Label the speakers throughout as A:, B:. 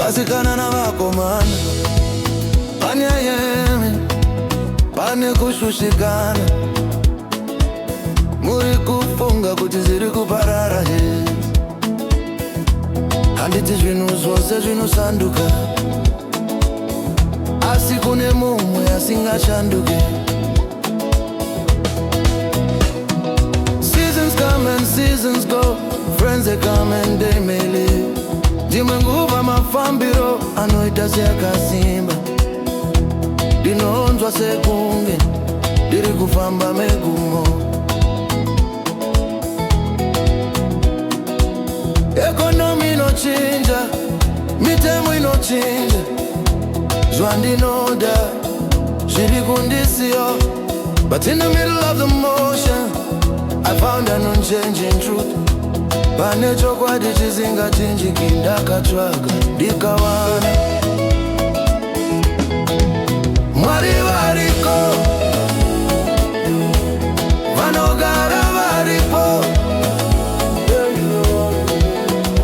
A: vasikana navakomana, pane yemi, pane kushushikana. Muri kufunga kuti ziri kuparara he. Handiti zvinhu zvose zvinosanduka, asi kune mumwe asingashanduki. Seasons come and seasons go, friends they come and they may leave. Ndimwe nguva mafambiro anoita seyakasimba. Ndinonzwa sekunge ndiri kufamba megumo. Economy inochinja, mitemo inochinja. Zvandinoda zviri kundisiyo. But in the middle of the motion, I found an unchanging truth. Pane chokwadi chisingachinjiki ndakatsvaga ndikawana. Mwari variko, vanogara varipo.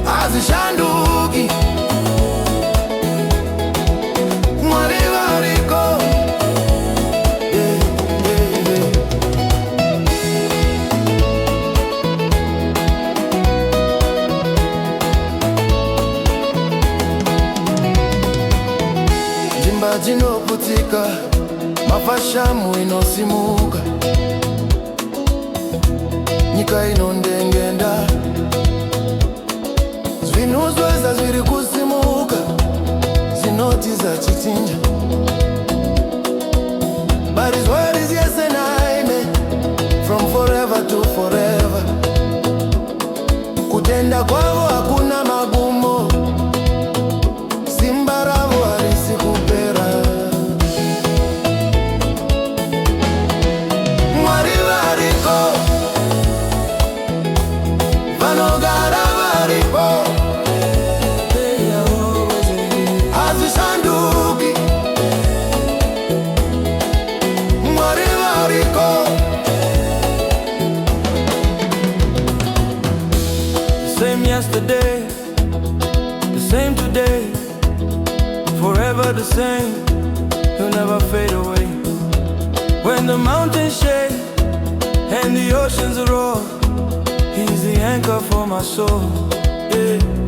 A: Hazvishanduki, Mwari variko. Dzimba dzinoputika, mafashamu inosimuka, nyika inondengenda. Zvinhu zvose zviri kusimuka, zinoti zvachichinja. But his word is yes and amen, from forever to forever. Kutenda kwavo hakuna magumo, simba ravo harisi kupera. Mwari variko, vanogara varipo. Hazvishanduki, Mwari variko. The same yesterday, the same today, forever the same, he'll never fade away. When the mountains shake and the oceans roar, he's the anchor for my soul. Yeah.